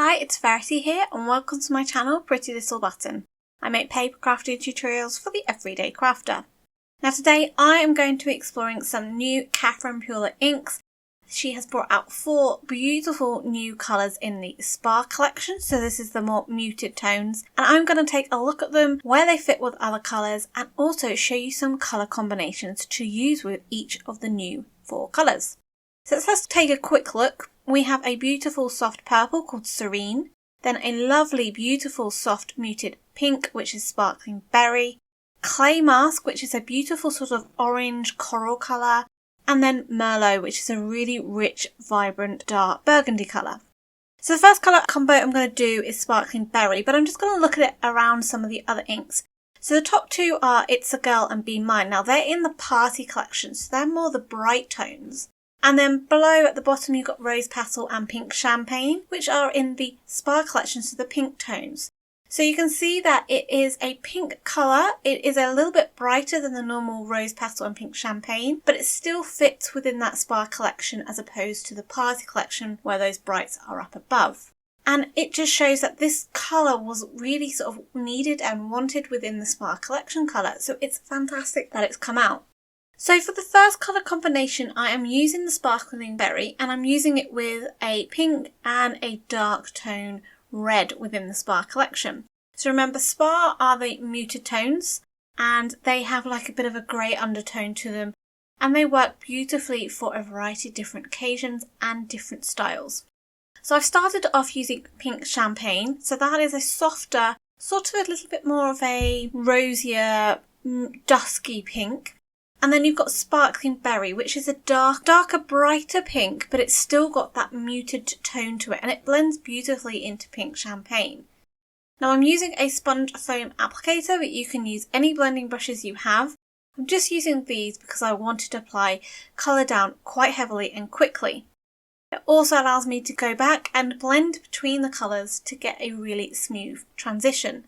Hi, it's Verity here and welcome to my channel, Pretty Little Button. I make paper crafting tutorials for the everyday crafter. Now today I am going to be exploring some new Catherine Pooler inks. She has brought out 4 beautiful new colours in the Spa collection, so this is the more muted tones, and I'm going to take a look at them, where they fit with other colours, and also show you some colour combinations to use with each of the new 4 colours. So let's take a quick look. We have a beautiful soft purple called Serene, then a lovely beautiful soft muted pink which is Sparkling Berry, Clay Mask which is a beautiful sort of orange coral colour, and then Merlot which is a really rich, vibrant, dark burgundy colour. So the first colour combo I'm going to do is Sparkling Berry, but I'm just going to look at it around some of the other inks. So the top 2 are It's a Girl and Be Mine. Now they're in the party collection, so they're more the bright tones. And then below at the bottom you've got Rose Petal and Pink Champagne, which are in the Spa collection, so the pink tones. So you can see that it is a pink colour. It is a little bit brighter than the normal Rose Petal and Pink Champagne, but it still fits within that Spa collection as opposed to the party collection where those brights are up above. And it just shows that this colour was really sort of needed and wanted within the Spa collection colour, so it's fantastic that it's come out. So for the first colour combination I am using the Sparkling Berry, and I'm using it with a pink and a dark tone red within the Spa collection. So remember, Spa are the muted tones and they have like a bit of a grey undertone to them, and they work beautifully for a variety of different occasions and different styles. So I've started off using Pink Champagne, so that is a softer, sort of a little bit more of a rosier, dusky pink. And then you've got Sparkling Berry, which is a darker, brighter pink, but it's still got that muted tone to it, and it blends beautifully into Pink Champagne. Now I'm using a sponge foam applicator, but you can use any blending brushes you have. I'm just using these because I wanted to apply colour down quite heavily and quickly. It also allows me to go back and blend between the colours to get a really smooth transition.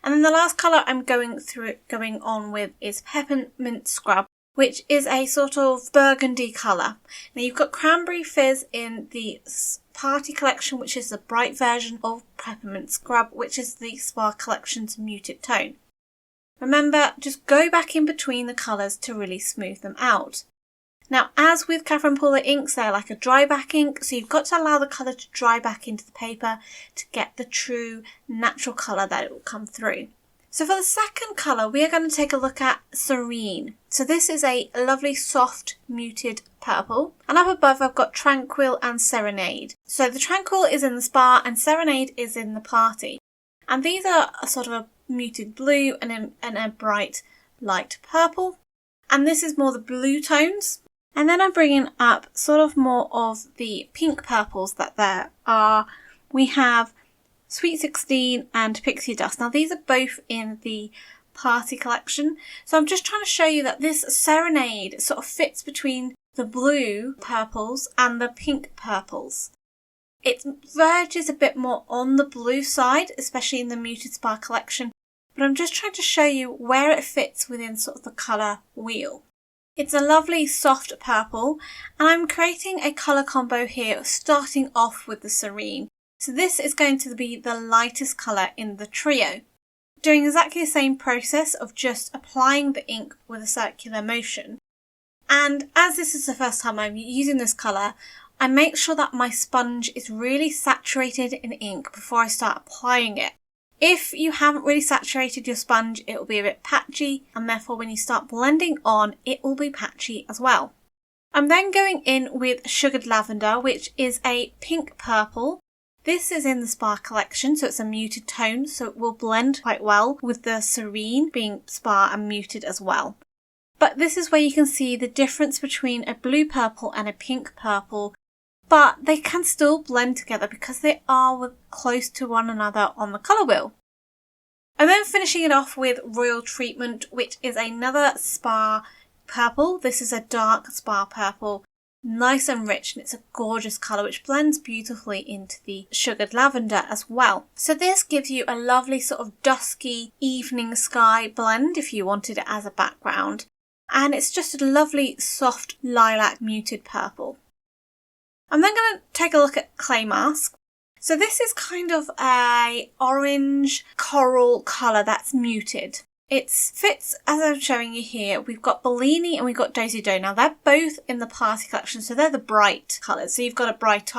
And then the last colour I'm going on with is Peppermint Scrub, which is a sort of burgundy colour. Now you've got Cranberry Fizz in the Party collection, which is the bright version of Peppermint Scrub, which is the Spa collection's muted tone. Remember, just go back in between the colours to really smooth them out. Now, as with Catherine Pooler inks, they're like a dry back ink, so you've got to allow the colour to dry back into the paper to get the true natural colour that it will come through. So for the second colour, we are going to take a look at Serene. So this is a lovely soft muted purple, and up above I've got Tranquil and Serenade. So the Tranquil is in the Spa and Serenade is in the Party. And these are a sort of a muted blue and a bright light purple. And this is more the blue tones. And then I'm bringing up sort of more of the pink purples that there are. We have Sweet 16 and Pixie Dust. Now these are both in the Party collection. So I'm just trying to show you that this Serenade sort of fits between the blue purples and the pink purples. It verges a bit more on the blue side, especially in the Muted Spa collection. But I'm just trying to show you where it fits within sort of the colour wheel. It's a lovely soft purple, and I'm creating a colour combo here starting off with the Serene. So this is going to be the lightest colour in the trio. Doing exactly the same process of just applying the ink with a circular motion. And as this is the first time I'm using this colour, I make sure that my sponge is really saturated in ink before I start applying it. If you haven't really saturated your sponge, it will be a bit patchy, and therefore when you start blending on, it will be patchy as well. I'm then going in with Sugared Lavender, which is a pink purple. This is in the Spa collection, so it's a muted tone, so it will blend quite well with the Serene being Spa and muted as well. But this is where you can see the difference between a blue purple and a pink purple, but they can still blend together because they are close to one another on the colour wheel. And then finishing it off with Royal Treatment, which is another Spa purple. This is a dark Spa purple, nice and rich, and it's a gorgeous colour which blends beautifully into the Sugared Lavender as well. So this gives you a lovely sort of dusky evening sky blend if you wanted it as a background. And it's just a lovely soft lilac muted purple. I'm then going to take a look at Clay Mask. So this is kind of a orange coral colour that's muted. It fits, as I'm showing you here, we've got Bellini and we've got Dozy Do. Now they're both in the party collection, so they're the bright colours. So you've got a bright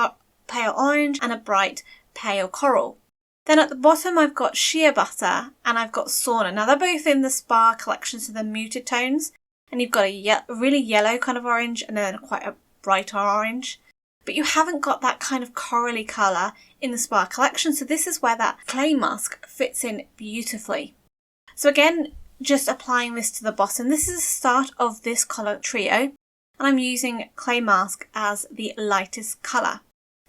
pale orange and a bright pale coral. Then at the bottom I've got Shea Butter and I've got Sauna. Now they're both in the Spa collection, so they're muted tones. And you've got a really yellow kind of orange and then quite a brighter orange. But you haven't got that kind of corally colour in the Spa collection, so this is where that clay mask fits in beautifully. So again, just applying this to the bottom. This is the start of this colour trio, and I'm using clay mask as the lightest colour.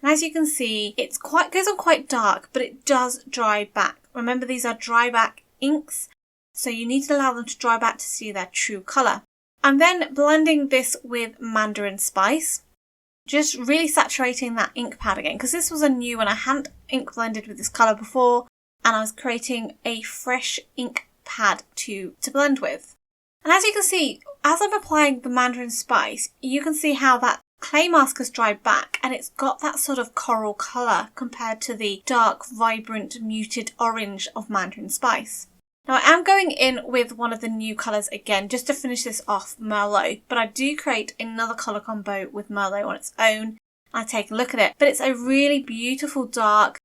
And as you can see, it goes on quite dark, but it does dry back. Remember, these are dry back inks, so you need to allow them to dry back to see their true colour. I'm then blending this with Mandarin Spice. Just really saturating that ink pad again, because this was a new one. I hadn't ink blended with this colour before, and I was creating a fresh ink pad to blend with. And as you can see, as I'm applying the Mandarin Spice, you can see how that clay mask has dried back, and it's got that sort of coral colour compared to the dark, vibrant, muted orange of Mandarin Spice. Now I am going in with one of the new colours again, just to finish this off, Merlot, but I do create another colour combo with Merlot on its own. I take a look at it, but it's a really beautiful dark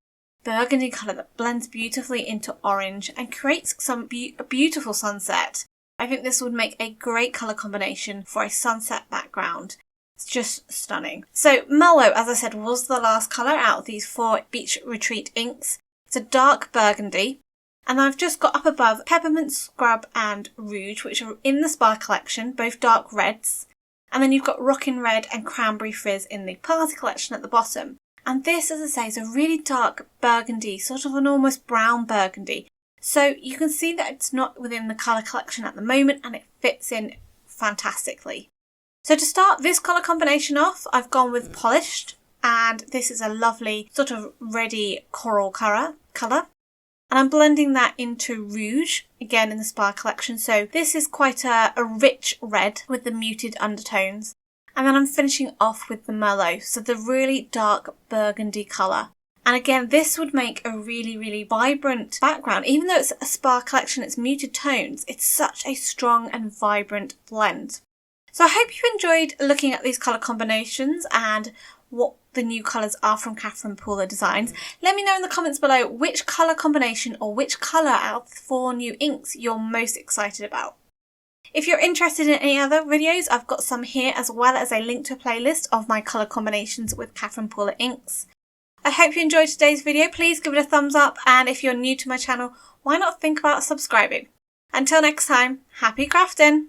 burgundy colour that blends beautifully into orange and creates a beautiful sunset. I think this would make a great colour combination for a sunset background. It's just stunning. So Merlot, as I said, was the last colour out of these 4 Beach Retreat inks. It's a dark burgundy. And I've just got up above Peppermint Scrub and Rouge, which are in the Spa collection, both dark reds. And then you've got Rockin' Red and Cranberry Fizz in the party collection at the bottom. And this, as I say, is a really dark burgundy, sort of an almost brown burgundy. So you can see that it's not within the colour collection at the moment, and it fits in fantastically. So to start this colour combination off, I've gone with Polished, and this is a lovely sort of reddy coral colour. And I'm blending that into Rouge, again in the Spa collection. So this is quite a rich red with the muted undertones. And then I'm finishing off with the Merlot, so the really dark burgundy colour. And again, this would make a really, really vibrant background. Even though it's a Spa collection, it's muted tones, it's such a strong and vibrant blend. So I hope you enjoyed looking at these colour combinations and what the new colours are from Catherine Pooler Designs. Let me know in the comments below which colour combination or which colour out of the 4 new inks you're most excited about. If you're interested in any other videos, I've got some here, as well as a link to a playlist of my colour combinations with Catherine Pooler inks. I hope you enjoyed today's video. Please give it a thumbs up, and if you're new to my channel, why not think about subscribing? Until next time, happy crafting!